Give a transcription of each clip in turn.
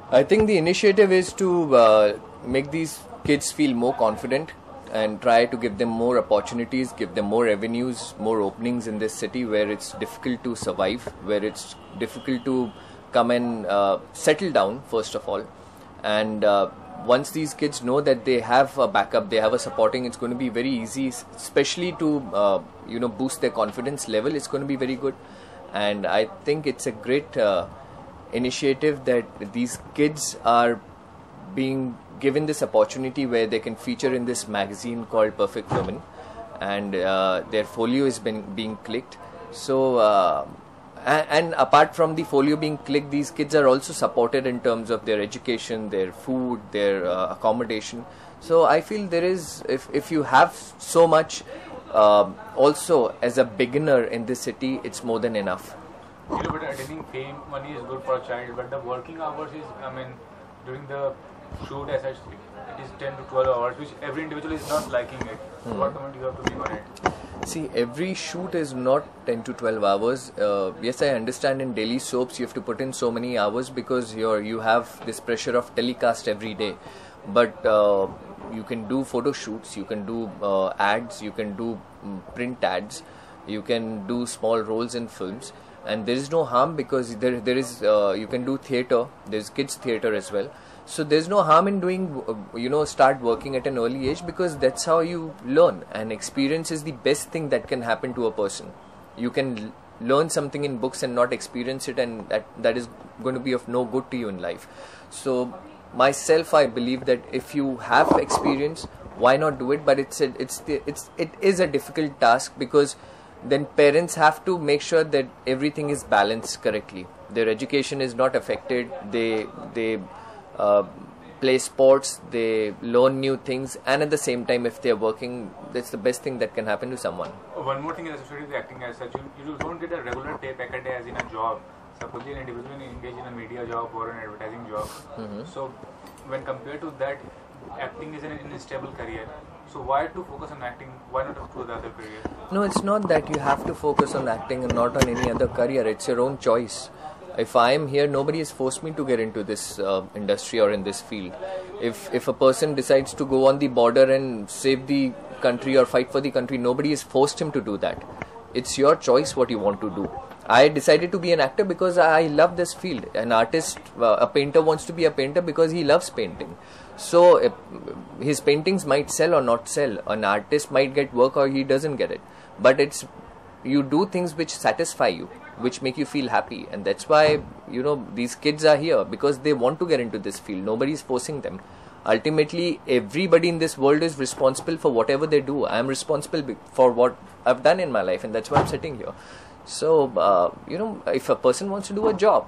I think the initiative is to make these kids feel more confident and try to give them more opportunities, give them more avenues, more openings in this city where it's difficult to survive, where it's difficult to come and settle down, first of all. And once these kids know that they have a backup, they have a supporting, it's going to be very easy, especially to boost their confidence level. It's going to be very good, and I think it's a great initiative that these kids are being given this opportunity where they can feature in this magazine called Perfect Women, and their folio is being clicked. So and apart from the folio being clicked, these kids are also supported in terms of their education, their food, their accommodation. So I feel there is, if you have so much also as a beginner in this city, it's more than enough. But attaining fame, money is good for a child, but the working hours is, during the shoot as such, it is 10 to 12 hours, which every individual is not liking it. So what comment you have to make on it? See, every shoot is not 10 to 12 hours. Yes, I understand in daily soaps you have to put in so many hours because you have this pressure of telecast every day. But you can do photo shoots, you can do ads, you can do print ads, you can do small roles in films. And there is no harm because there is you can do theatre. There's kids theatre as well. So there's no harm in doing start working at an early age, because that's how you learn. And experience is the best thing that can happen to a person. You can learn something in books and not experience it, and that is going to be of no good to you in life. So myself, I believe that if you have experience, why not do it? But it is a difficult task, because then parents have to make sure that everything is balanced correctly. Their education is not affected. They play sports, they learn new things, and at the same time, if they're working, that's the best thing that can happen to someone. One more thing is associated with acting as such. You don't get a regular pay packet as in a job. Suppose an individual engaged in a media job or an advertising job. So when compared to that, acting is an unstable career. So why to focus on acting? Why not to the other career? No, it's not that you have to focus on acting and not on any other career. It's your own choice. If I am here, nobody has forced me to get into this industry or in this field. If a person decides to go on the border and save the country or fight for the country, nobody has forced him to do that. It's your choice what you want to do. I decided to be an actor because I love this field. An artist, a painter wants to be a painter because he loves painting. So his paintings might sell or not sell. An artist might get work or he doesn't get it. But you do things which satisfy you, which make you feel happy, and that's why these kids are here, because they want to get into this field. Nobody is forcing them. Ultimately, everybody in this world is responsible for whatever they do. I am responsible for what I've done in my life, and that's why I'm sitting here. So if a person wants to do a job,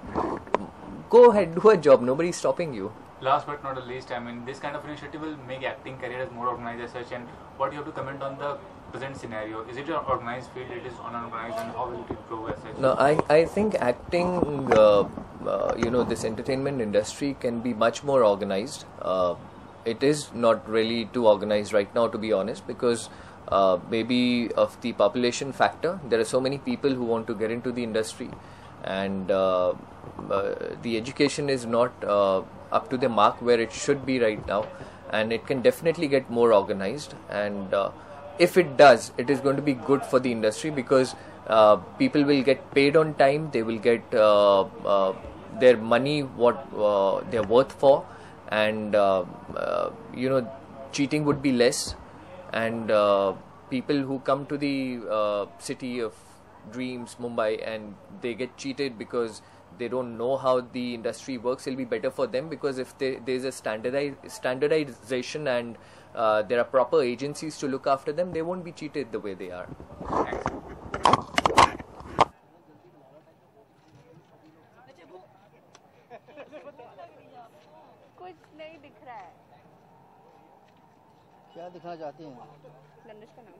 go ahead, do a job. Nobody's stopping you. Last but not the least, this kind of initiative will make acting careers more organized as such. And what you have to comment on the present scenario? Is it an organized field? It is unorganized, and how will it improve as such? No, I think acting, this entertainment industry can be much more organized. It is not really too organized right now, to be honest, because maybe of the population factor. There are so many people who want to get into the industry, and the education is not up to the mark where it should be right now, and it can definitely get more organized. And if it does, it is going to be good for the industry, because people will get paid on time. They will get their money what they're worth for, and cheating would be less, and people who come to the city of dreams, Mumbai, and they get cheated because they don't know how the industry works, it'll be better for them, because if there's a standardization and there are proper agencies to look after them, they won't be cheated the way they are. कुछ नहीं दिख रहा है। क्या दिखना चाहती हैं? नंदिश का नाम।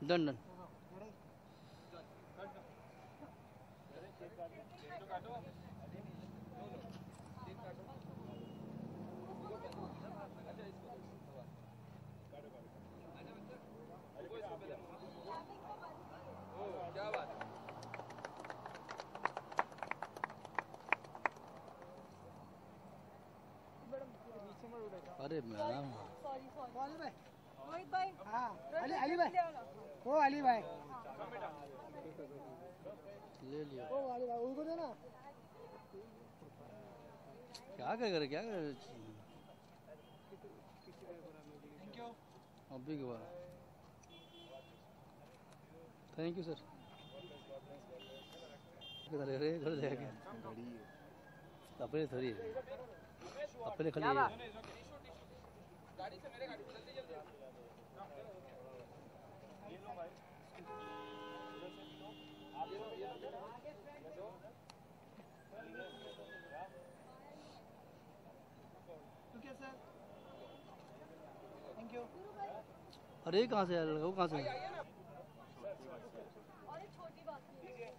Done done. अरे मैडम मोहित भाई हाँ अली भाई ओ अली भाई ले लिया। ओ अली भाई उनको देना क्या कर क्या कर अभी के बाद थैंक यू सर। अरे घर जाएगा अपने थोड़ी है अपने खाली थैंक यू। अरे कहाँ से आया लड़का वो कहाँ से आया? और एक छोटी बाकी है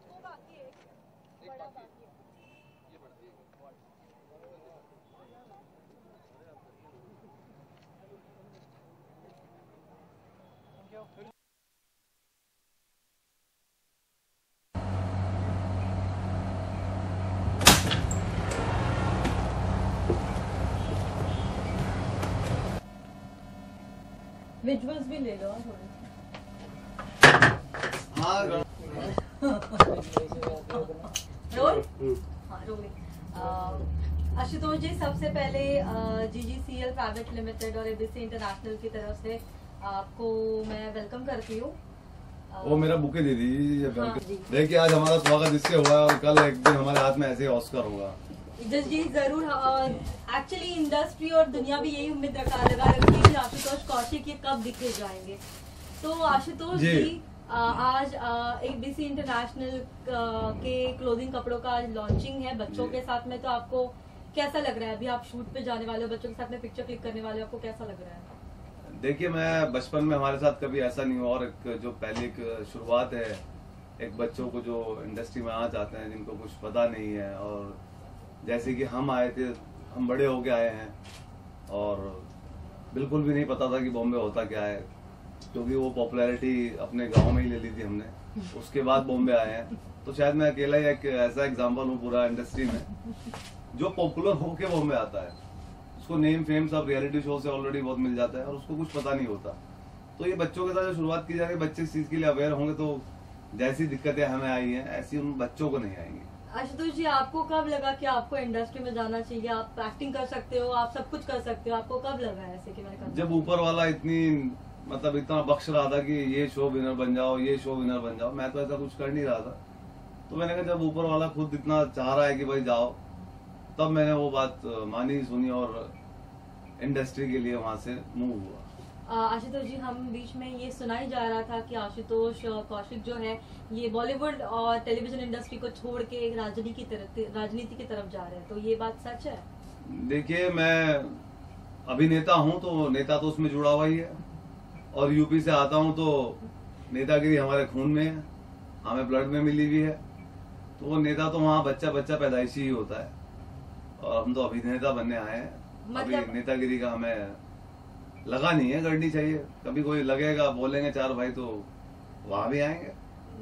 वो बाकी है बड़ा बाकी है। विजुअल्स भी ले लो थोड़े। रोल हाँ रोलिंग। आशुतोष जी सबसे पहले GGCL प्राइवेट लिमिटेड और ABC इंटरनेशनल की तरफ से आपको मैं वेलकम करती हूँ। वो मेरा बुके दे दीजिए। हाँ जी। देखिए आज हमारा स्वागत इससे हुआ है और कल एक दिन हमारे हाथ में ऐसे ही ऑस्कर होगा। जी जरूर। एक्चुअली इंडस्ट्री और दुनिया भी यही उम्मीद लगा रखी है कि आशुतोष कौशिक ये कब दिखे जाएंगे। तो आशुतोष जी आज ABC इंटरनेशनल के क्लोथिंग कपड़ों का आज लॉन्चिंग है बच्चों के साथ में। तो आपको कैसा लग रहा है? अभी आप शूट पे जाने वाले हो, बच्चों के साथ में पिक्चर क्लिक करने वाले हो, आपको कैसा लग रहा है? देखिए मैं बचपन में हमारे साथ कभी ऐसा नहीं हुआ और एक जो पहली एक शुरुआत है एक बच्चों को जो इंडस्ट्री में आना चाहते हैं जिनको कुछ पता नहीं है और जैसे कि हम आए थे हम बड़े होके आए हैं और बिल्कुल भी नहीं पता था कि बॉम्बे होता क्या है क्योंकि वो पॉपुलैरिटी अपने गांव में ही ले ली थी हमने। उसके बाद बॉम्बे आए हैं तो शायद मैं अकेला ही एक ऐसा एग्जांपल हूँ पूरा इंडस्ट्री में जो पॉपुलर होके बॉम्बे आता है। उसको नेम फेम सब रियलिटी शो से ऑलरेडी बहुत मिल जाता है और उसको कुछ पता नहीं होता। तो ये बच्चों के साथ जो शुरुआत की जा रही है बच्चे इस चीज के लिए अवेयर होंगे तो जैसी दिक्कतें हमें आई हैं ऐसी उन बच्चों को नहीं आएंगी। आशुतोष जी आपको कब लगा कि आपको इंडस्ट्री में जाना चाहिए? आप एक्टिंग कर सकते हो, आप सब कुछ कर सकते हो, आपको कब लगा ऐसे कि मैं करना? जब ऊपर वाला इतना बख्श रहा था कि ये शो विनर बन जाओ ये शो विनर बन जाओ, मैं तो ऐसा कुछ कर नहीं रहा था। तो मैंने कहा जब ऊपर वाला खुद इतना चाह रहा है कि भाई जाओ तब मैंने वो बात मानी सुनी और इंडस्ट्री के लिए वहां से मूव हुआ। आशुतोष जी हम बीच में ये सुना ही जा रहा था कि आशुतोष कौशिक जो है ये बॉलीवुड और टेलीविजन इंडस्ट्री को छोड़ के राजनीति की तरफ जा रहे हैं, तो ये बात सच है? देखिए मैं अभिनेता हूं तो नेता तो उसमें जुड़ा हुआ ही है और यूपी से आता हूं तो नेतागिरी हमारे खून में है, हमें ब्लड में मिली हुई है। तो वो नेता तो वहाँ बच्चा पैदाइशी ही होता है और हम तो अभिनेता बनने आए हैं। मतलब अभी नेतागिरी का हमें लगा नहीं है, करनी चाहिए। कभी कोई लगेगा बोलेंगे चार भाई तो वहां भी आएंगे।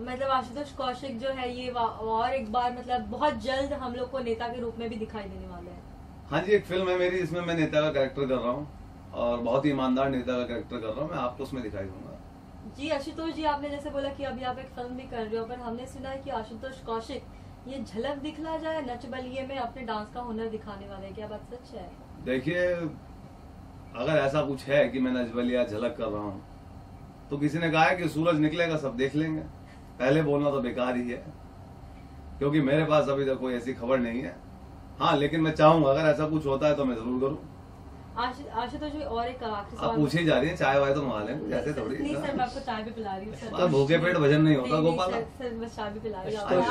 मतलब आशुतोष कौशिक जो है ये और एक बार मतलब बहुत जल्द हम लोग को नेता के रूप में भी दिखाई देने वाले हैं। हाँ जी एक फिल्म है मेरी जिसमें मैं नेता का कैरेक्टर कर रहा हूँ और बहुत ही ईमानदार नेता का कैरेक्टर कर रहा हूँ। मैं आपको उसमें दिखाई दूंगा। जी आशुतोष जी आपने जैसे बोला कि अभी आप एक फिल्म भी कर रहे हो, पर हमने सुना है कि आशुतोष कौशिक ये झलक दिखला जाए नच बलिए में अपने डांस का हुनर दिखाने वाले हैं, क्या बात सच है? देखिए अगर ऐसा कुछ है कि मैं नजबलिया झलक कर रहा हूँ तो किसी ने कहा है कि सूरज निकलेगा सब देख लेंगे। पहले बोलना तो बेकार ही है क्योंकि मेरे पास अभी तक कोई ऐसी खबर नहीं है। हाँ लेकिन मैं चाहूंगा अगर ऐसा कुछ होता है तो मैं जरूर करूँ। आशुतोष जी और एक आखिरी आप सवाल। पूछे जा रही है, चाय वाय तो मंगा लें, ऐसे थोड़ी नहीं सर, मैं आपको चाय भी पिला रही हूँ सर। तो भूखे पेट भजन नहीं होता नहीं, गोपाल। सर बस चाय भी पिला रही हूँ। और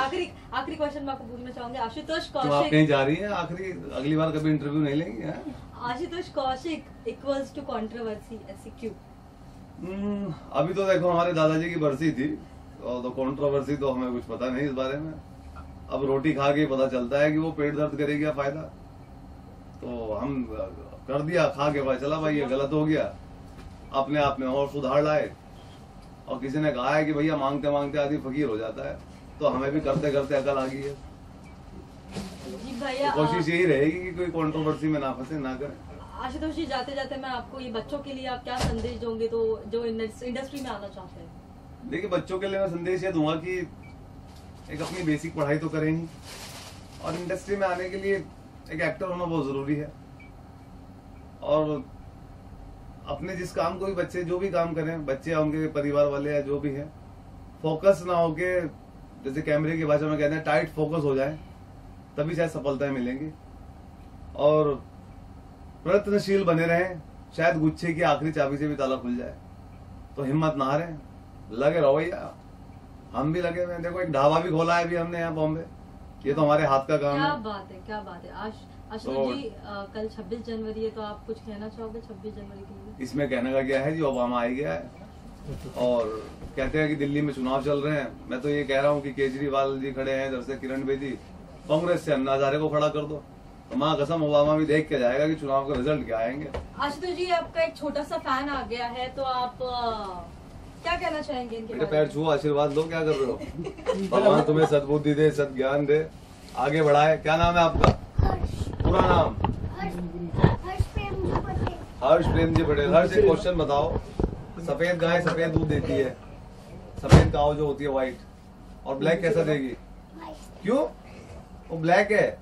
आखिरी क्वेश्चन मैं आपको पूछना चाहूंगी, आशुतोष तो आप कौशिक। कहीं जा रही हैं आखिरी, अगली बार कभी इंटरव्यू नहीं लेंगे हैं? Ashutosh Kaushik equals to controversy, ऐसे क्यों? अभी तो देखो हमारे दादाजी की बरसी थी, और तो कंट्रोवर्सी तो हमें कुछ पता नहीं इस बारे में। अब रोटी खा के पता चलता है कि वो पेट दर्द करेगी या फायदा, तो हम कर दिया, खा के पता चला भाई ये गलत हो गया, अपने आप में और सुधार लाए। और किसी ने कहा है कि भैया मांगते मांगते आदमी फकीर हो जाता है, तो हमें भी करते करते अकल आ गई है। जी भैया, तो कोशिश यही रहेगी कि कोई कंट्रोवर्सी में ना फंसे, ना करें। आशुतोष जी जाते जाते मैं आपको ये बच्चों के लिए आप क्या संदेश दोगे तो जो इंडस्ट्री में आना चाहते हैं? देखिए बच्चों के लिए मैं संदेश ये दूंगा कि एक अपनी बेसिक पढ़ाई तो करें ही, और इंडस्ट्री में आने के लिए एक एक्टर होना बहुत जरूरी है। और अपने जिस काम को भी बच्चे जो भी काम करें, बच्चे या उनके परिवार वाले या जो भी है, फोकस ना होके, जैसे कैमरे की भाषा में कहते हैं टाइट फोकस हो जाए, तभी शायद सफलताएं मिलेंगी। और प्रयत्नशील बने रहें, शायद गुच्छे की आखिरी चाबी से भी ताला खुल जाए। तो हिम्मत ना हारें, लगे रहो भैया, हम भी लगे हुए हैं। देखो एक ढाबा भी खोला है अभी हमने यहाँ बॉम्बे, ये तो हमारे हाथ का काम क्या है। बात है, क्या बात है। आशुतोष जी कल 26 जनवरी है, तो आप कुछ कहना चाहोगे 26 जनवरी के लिए? इसमें कहने का क्या है जी, ओबामा आ ही गया है, और कहते हैं कि दिल्ली में चुनाव चल रहे हैं। मैं तो ये कह रहा हूँ कि केजरीवाल जी खड़े हैं, इधर से किरण बेदी, कांग्रेस से अन्ना हजारे को खड़ा कर दो, तो माँ कसम ओबामा भी देख के जाएगा कि चुनाव का रिजल्ट क्या आएंगे। आशुतोष जी आपका एक छोटा सा फैन आ गया है, तो आप क्या कहना चाहेंगे इनके मेरे बारे पैर में? छुओ, आशीर्वाद लो, क्या कर रहे हो? भगवान तुम्हें सद्बुद्धि दे, सद्ज्ञान दे, आगे बढ़ाए। क्या नाम है आपका? पूरा नाम? हर्ष प्रेम जी पटेल। हर्ष एक क्वेश्चन बताओ, सफेद गाय सफेद दूध देती है, सफेद काव जो होती है व्हाइट, और ब्लैक कैसा देगी? क्यों? वो ब्लैक है।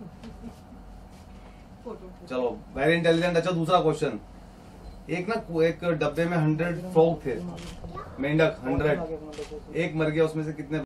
चलो वेरी इंटेलिजेंट। अच्छा दूसरा क्वेश्चन, एक डब्बे में 100 फ्रॉग थे, मेंढक 100, एक मर गया, उसमें से कितने